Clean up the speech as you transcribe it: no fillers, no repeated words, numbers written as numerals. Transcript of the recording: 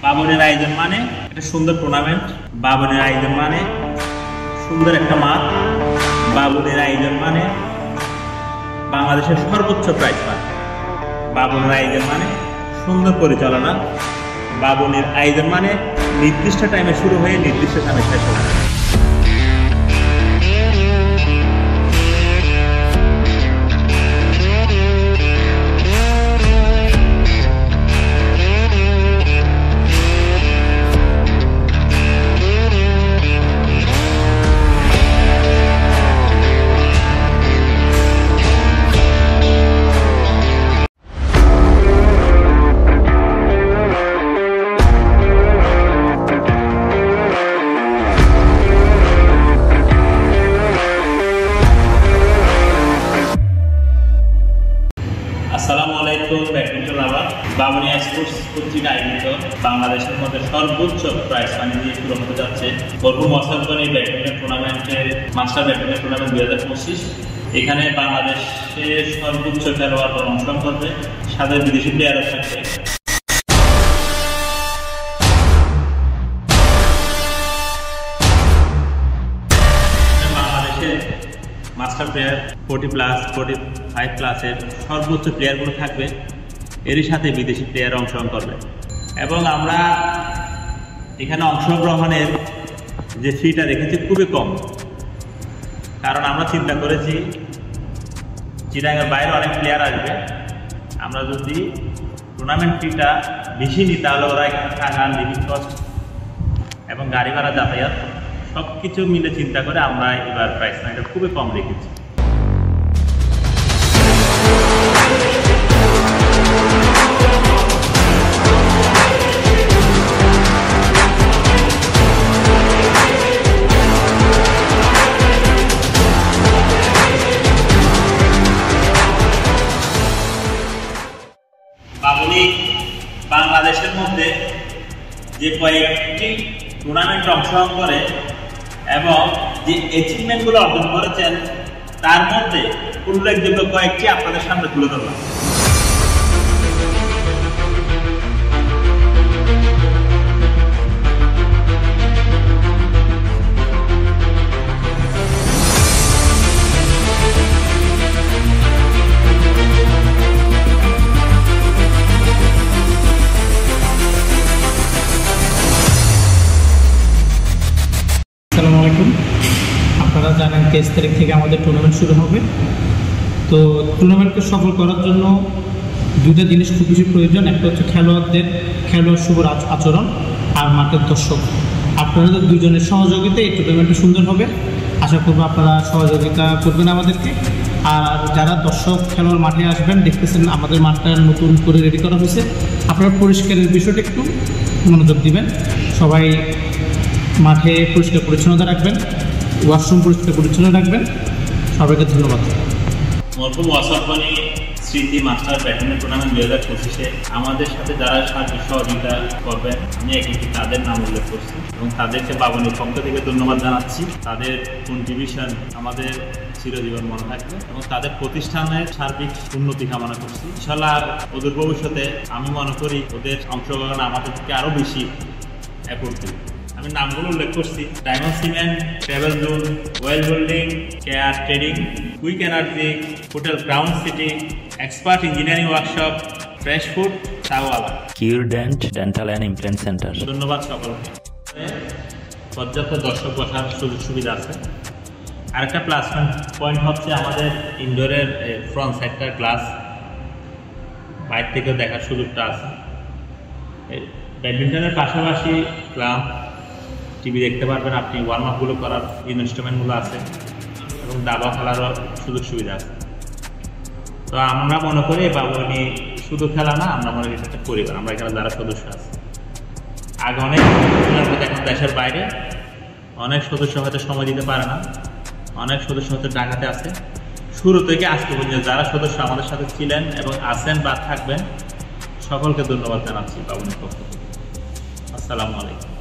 বাবনের আয়োজন মানে একটা সুন্দর টুর্নামেন্ট, বাবনের আয়োজন মানে সুন্দর একটা মাঠ, বাবনের আয়োজন মানে বাংলাদেশের সর্বোচ্চ প্রাইজ মাঠ, বাবনের আয়োজন মানে সুন্দর পরিচালনা, বাবনের আয়োজন মানে নির্দিষ্ট টাইমে শুরু হয়ে নির্দিষ্ট টাইমে শেষ হয়। আসসালামু আলাইকুম ব্যাডমিন্টন লাভার। বাবনী স্পোর্টস কর্তৃক আয়োজিত বাংলাদেশের মধ্যে সর্বোচ্চ প্রাইজ মানি দিয়ে শুরু হতে যাচ্ছে মরহুম ওয়াসাফগনি ব্যাডমিন্টন টুর্নামেন্টের মাস্টার ব্যাডমিন্টন টুর্নামেন্ট 2025। এখানে বাংলাদেশের সর্বোচ্চ খেলোয়াড়রা অংশগ্রহণ করবে, সাথে বিদেশি প্লেয়ারও থাকবে। মাস্টার প্লেয়ার 40+, 45+-এর সর্বোচ্চ প্লেয়ারগুলো থাকবে, এরই সাথে বিদেশি প্লেয়ার অংশগ্রহণ করবে। এবং আমরা এখানে অংশগ্রহণের যে ফিটা রেখেছি খুবই কম, কারণ আমরা চিন্তা করেছি চিটাগাংয়ের বাইরে অনেক প্লেয়ার আসবে, আমরা যদি টুর্নামেন্ট ফিটা বেশি নিই তাহলে ওরা এখানে থাকা, লিভিং কস্ট এবং গাড়ি ভাড়া, যাতায়াত সব কিছু মিলে চিন্তা করে আমরা এবার প্রাইস মানিটা খুবই কম রেখেছি। বাবনী বাংলাদেশের মধ্যে যে কয়েকটি টুর্নামেন্টে অংশগ্রহণ করে এবং যে অ্যাচিভমেন্টগুলো অর্জন করেছেন তার মধ্যে উল্লেখযোগ্য কয়েকটি আপনাদের সামনে তুলে ধরলাম। আসসালামু আলাইকুম। আপনারা জানেন 23 তারিখ থেকে আমাদের টুর্নামেন্ট শুরু হবে। তো টুর্নামেন্টকে সফল করার জন্য দুইটা জিনিস খুব বেশি প্রয়োজন। একটা হচ্ছে খেলোয়াড় শুভ আচরণ আর মাঠের দর্শক। আপনাদের দুজনের সহযোগিতায় এই টুর্নামেন্টটা সুন্দর হবে। আশা করবো আপনারা সহযোগিতা করবেন আমাদেরকে। আর যারা দর্শক খেলোয়াড় মাঠে আসবেন, দেখতেছেন আমাদের মাঠটা নতুন করে রেডি করা হয়েছে, আপনারা পরিষ্কারের বিষয়টা একটু মনোযোগ দিবেন। সবাই মাঠে পরিষ্কার পরিচ্ছন্নতা রাখবেন, ওয়াশরুম পরিষ্কার পরিচ্ছন্ন রাখবেন। সবাইকে ধন্যবাদ। মরহুম ওয়াসাফগনি স্মৃতি মাস্টার ব্যাডমিন্টন টুর্নামেন্ট 2025-এ আমাদের সাথে যারা সার্বিক সহযোগিতা করবেন, আমি একটি তাদের নাম উল্লেখ করছি এবং তাদেরকে বাবনীর পক্ষ থেকে ধন্যবাদ জানাচ্ছি। তাদের কন্ট্রিবিউশন আমাদের চিরজীবন মনে থাকবে এবং তাদের প্রতিষ্ঠানের সার্বিক উন্নতি কামনা করছি। ইনশাআল্লাহ ওদের ভবিষ্যতে আমি মনে করি ওদের অংশগ্রহণ আমাদের থেকে আরও বেশি এফোর্ট দেবে। আমি নামগুলো উল্লেখ করছি: diamond cement, travel zone, well holding, care trading, quick energy, hotel crown city, expert engineering workshop, fresh food, Chaiwala, Curedent dental and implant centre. ধন্যবাদ সকলকে। পর্যাপ্ত দর্শক বসার সুযোগ সুবিধা আছে। আরেকটা প্লাস পয়েন্ট হচ্ছে আমাদের ইনডোরের ফ্রন্ট সাইডটার গ্লাস, বাইরে থেকেও দেখার সুযোগটা আছে। ব্যাডমিন্টনের পাশাপাশি ক্লাব টিভি দেখতে পারবেন, আপনি ওয়ার্ম আপগুলো করার ইনস্ট্রুমেন্টগুলো আছে এবং দাবা খেলারও সুযোগ সুবিধা আছে। তো আমরা মনে করি বাবনী শুধু খেলা না, আমরা মনে করি একটা পরিবার। আমরা এখানে যারা সদস্য আছে, আগে অনেক এখন দেশের বাইরে অনেক সদস্য হয়তো সময় দিতে পারে না, অনেক সদস্য হয়তো ঢাকাতে আছে। শুরু থেকে আজকে পর্যন্ত যারা সদস্য আমাদের সাথে ছিলেন এবং আছেন বা থাকবেন, সকলকে ধন্যবাদ জানাচ্ছি বাবনীর পক্ষ থেকে। আসসালামু আলাইকুম।